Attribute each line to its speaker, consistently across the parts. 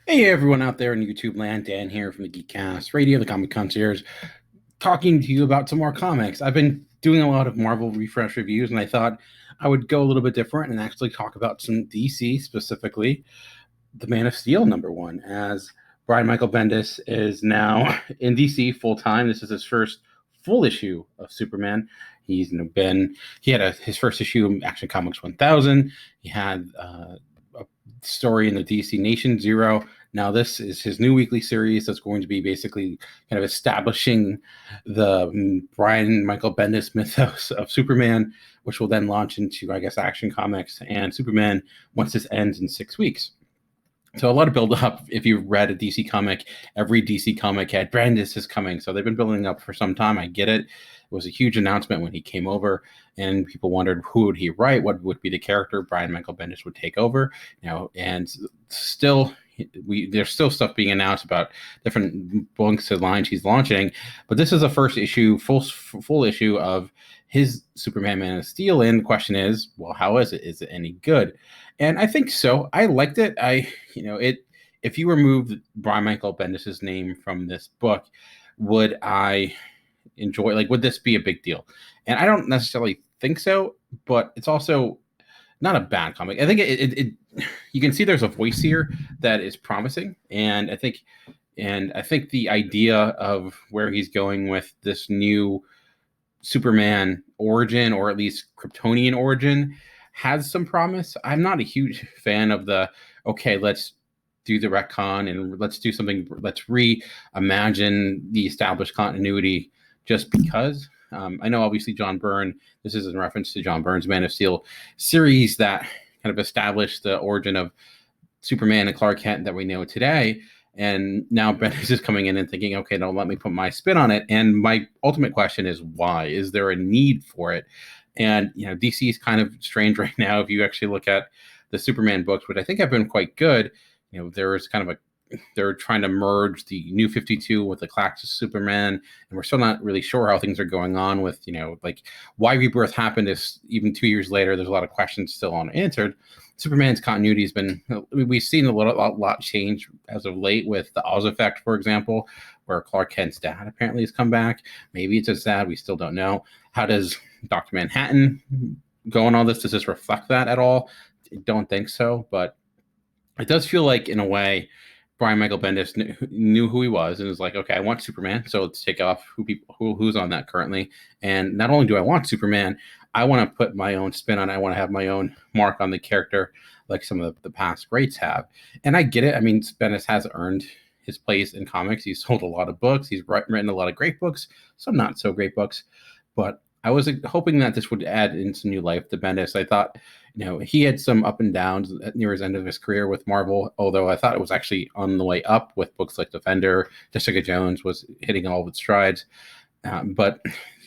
Speaker 1: Hey everyone out there in YouTube land, Dan here from the Geekcast Radio, the Comic Concierge, talking to you about some more comics. I've been doing a lot of Marvel refresh reviews, and I thought I would go a little bit different and actually talk about some DC, specifically the Man of Steel #1, as Brian Michael Bendis is now in DC full time. This is his first full issue of Superman. He had his first issue in Action Comics 1000. He had a story in the DC Nation Zero. Now this is his new weekly series that's going to be basically kind of establishing the Brian Michael Bendis mythos of Superman, which will then launch into, I guess, Action Comics and Superman once this ends in 6 weeks. So a lot of build up. If you read a DC comic, every DC comic had Bendis is coming. So they've been building up for some time. I get it. It was a huge announcement when he came over, and people wondered who would he write, what would be the character Brian Michael Bendis would take over. And still there's still stuff being announced about different books and lines he's launching, but this is a first issue, full issue of his Superman Man of Steel. And the question is, well, how is it? Is it any good? And I think so. I liked it. If you removed Brian Michael Bendis's name from this book, would I enjoy? Like, would this be a big deal? And I don't necessarily think so, but it's also not a bad comic. I think it you can see there's a voice here that is promising, and I think the idea of where he's going with this new Superman origin, or at least Kryptonian origin, has some promise. I'm not a huge fan of okay, let's do the retcon and let's do something, let's reimagine the established continuity just because. I know obviously John Byrne, this is in reference to John Byrne's Man of Steel series that kind of established the origin of Superman and Clark Kent that we know today. And now Bendis is coming in and thinking, okay, now let me put my spin on it. And my ultimate question is, why? Is there a need for it? And, DC is kind of strange right now. If you actually look at the Superman books, which I think have been quite good, there is kind of they're trying to merge the New 52 with the classic Superman, and we're still not really sure how things are going on with, like why Rebirth happened is even 2 years later, there's a lot of questions still unanswered. Superman's continuity has been, we've seen a lot change as of late with the Oz effect, for example, where Clark Kent's dad apparently has come back. Maybe it's his dad, we still don't know. How does Dr. Manhattan go on all this? Does this reflect that at all? I don't think so, but it does feel like, in a way, Brian Michael Bendis knew who he was and was like, okay, I want Superman, so let's take off who's on that currently. And not only do I want Superman, I want to put my own spin on it. I want to have my own mark on the character, like some of the past greats have. And I get it. I mean, Bendis has earned his place in comics. He's sold a lot of books. He's written a lot of great books, some not so great books. But I was hoping that this would add in some new life to Bendis. I thought, he had some up and downs near his end of his career with Marvel, although I thought it was actually on the way up with books like Defender. Jessica Jones was hitting all of its strides. But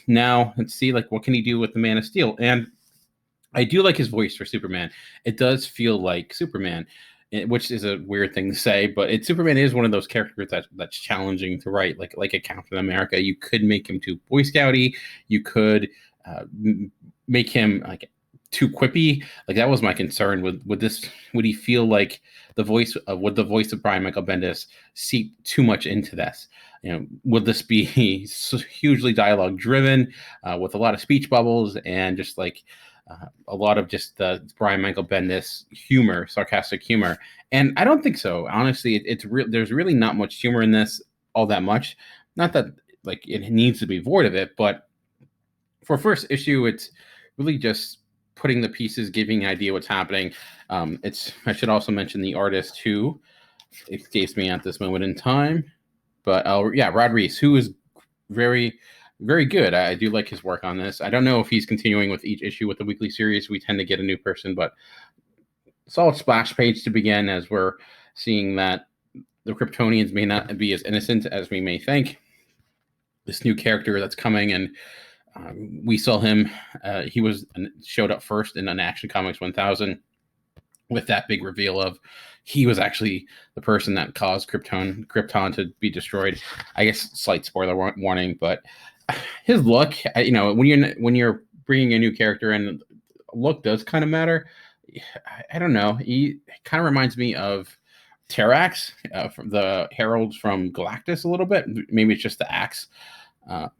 Speaker 1: now let's see, like, what can he do with the Man of Steel? And I do like his voice for Superman. It does feel like Superman, which is a weird thing to say, but Superman is one of those characters that's challenging to write, like a Captain America. You could make him too Boy Scouty. You could make him like too quippy. Like, that was my concern. Would he feel like would the voice of Brian Michael Bendis seep too much into this? Would this be hugely dialogue driven with a lot of speech bubbles and just like a lot of just the Brian Michael Bendis humor, sarcastic humor? And I don't think so. Honestly, there's really not much humor in this, all that much. Not that like it needs to be void of it, but for first issue, it's really just putting the pieces, giving an idea what's happening. I should also mention the artist who escapes me at this moment in time, but Rod Reis, who is very, very good. I do like his work on this. I don't know if he's continuing with each issue with the weekly series. We tend to get a new person, but solid splash page to begin, as we're seeing that the Kryptonians may not be as innocent as we may think. This new character that's coming, and we saw him. He showed up first in an Action Comics 1000 with that big reveal of he was actually the person that caused Krypton to be destroyed. I guess slight spoiler warning, but his look, when you're bringing a new character in, look does kind of matter. I don't know. He kind of reminds me of Terrax, from the heralds from Galactus a little bit. Maybe it's just the axe,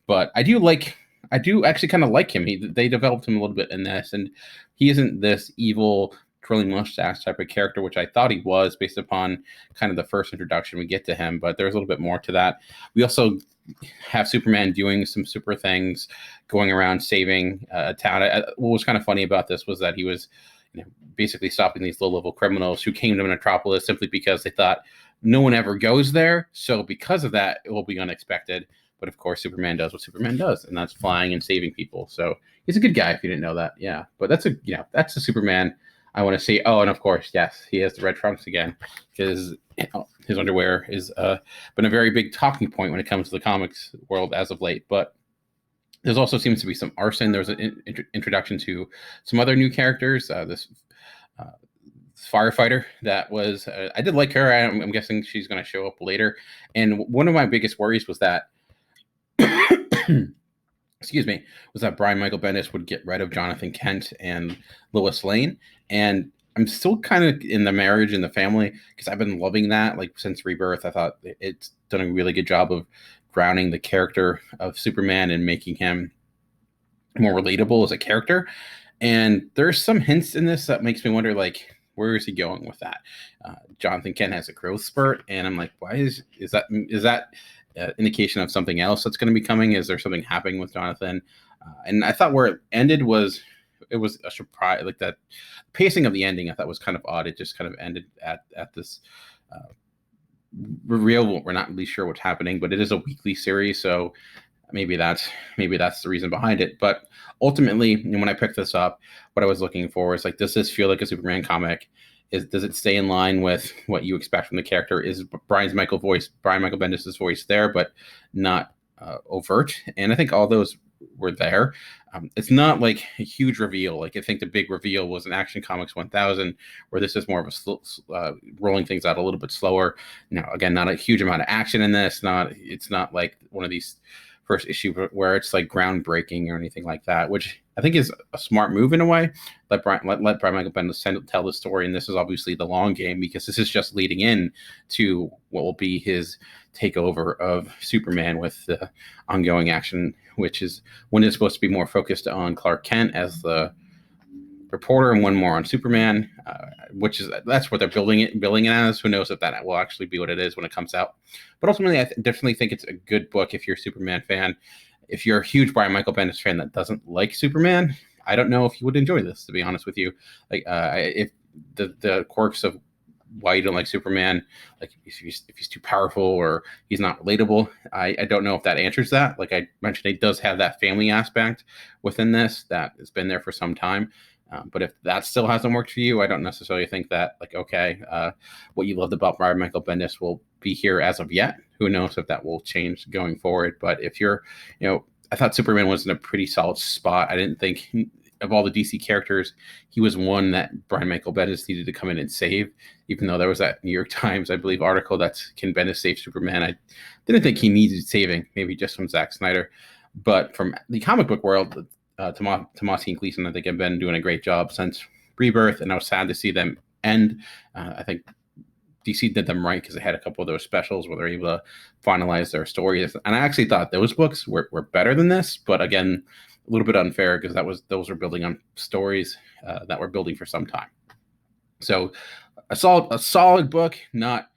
Speaker 1: but I do actually kind of like him. They developed him a little bit in this, and he isn't this evil twirling mustache type of character, which I thought he was based upon kind of the first introduction we get to him. But there's a little bit more to that. We also have Superman doing some super things, going around saving a town. What was kind of funny about this was that he was, basically stopping these low-level criminals who came to Metropolis simply because they thought no one ever goes there. So because of that, it will be unexpected. But of course, Superman does what Superman does, and that's flying and saving people. So he's a good guy if you didn't know that. Yeah, but that's a Superman I want to see. Oh, and of course, yes, he has the red trunks again because his underwear has been a very big talking point when it comes to the comics world as of late. But there's also seems to be some arson. There's an introduction to some other new characters. This firefighter that was, I did like her. I'm guessing she's going to show up later. And one of my biggest worries was that, excuse me, was that Brian Michael Bendis would get rid of Jonathan Kent and Lois Lane. And I'm still kind of in the marriage and the family because I've been loving that since Rebirth. I thought it's done a really good job of grounding the character of Superman and making him more relatable as a character. And there's some hints in this that makes me wonder, where is he going with that? Jonathan Kent has a growth spurt, and I'm like, why is that indication of something else that's going to be coming? Is there something happening with Jonathan? And I thought where it ended was a surprise. Like that pacing of the ending, I thought was kind of odd. It just kind of ended at this reveal. We're not really sure what's happening, but it is a weekly series, so maybe that's the reason behind it. But ultimately, when I picked this up, what I was looking for is does this feel like a Superman comic? Does it stay in line with what you expect from the character? Is Brian Michael Bendis' voice there, but not overt? And I think all those were there. It's not like a huge reveal. I think the big reveal was in Action Comics 1000, where this is more of a rolling things out a little bit slower. Again, not a huge amount of action in this. It's not like one of these first issue where it's groundbreaking or anything like that, which I think is a smart move in a way. Let Brian Michael Bendis tell the story, and this is obviously the long game because this is just leading in to what will be his takeover of Superman with the ongoing action, which is one is supposed to be more focused on Clark Kent as the reporter and one more on Superman, that's what they're billing it as. Who knows if that will actually be what it is when it comes out. But ultimately, I definitely think it's a good book if you're a Superman fan. If you're a huge Brian Michael Bendis fan that doesn't like Superman, I don't know if you would enjoy this, to be honest with you. If the quirks of why you don't like Superman, if he's too powerful or he's not relatable, I don't know if that answers that. Like I mentioned, it does have that family aspect within this that has been there for some time. But if that still hasn't worked for you, I don't necessarily think that what you loved about Brian Michael Bendis will be here as of yet. Who knows if that will change going forward. But if you're, I thought Superman was in a pretty solid spot. I didn't think of all the DC characters, he was one that Brian Michael Bendis needed to come in and save, even though there was that New York Times, I believe, article that's Can Bendis Save Superman? I didn't think he needed saving, maybe just from Zack Snyder. But from the comic book world, Tomasi and Gleason, I think, have been doing a great job since Rebirth, and I was sad to see them end. I think DC did them right because they had a couple of those specials where they're able to finalize their stories. And I actually thought those books were better than this, but again, a little bit unfair because those were building on stories that were building for some time. So a solid book, not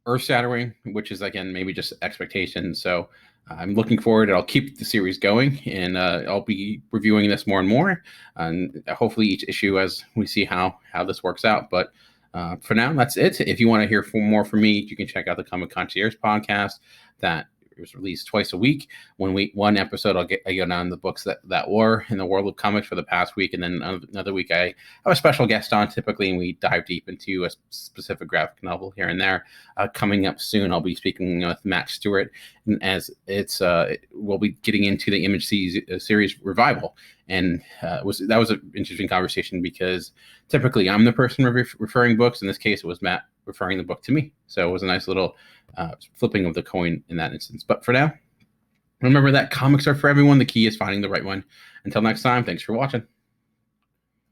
Speaker 1: earth-shattering, which is, again, maybe just expectations. So I'm looking forward, and I'll keep the series going, and I'll be reviewing this more and more, and hopefully each issue as we see how this works out. But for now, that's it. If you want to hear more from me, you can check out the Comic Concierge podcast that was released twice a week. One episode, I go down the books that were in the world of comics for the past week, and then another week I have a special guest on typically, and we dive deep into a specific graphic novel here and there. Coming up soon, I'll be speaking with Matt Stewart, as we'll be getting into the Image series revival. And that was an interesting conversation because typically I'm the person referring books. In this case, it was Matt referring the book to me. So it was a nice little flipping of the coin in that instance. But for now, remember that comics are for everyone. The key is finding the right one. Until next time, thanks for watching.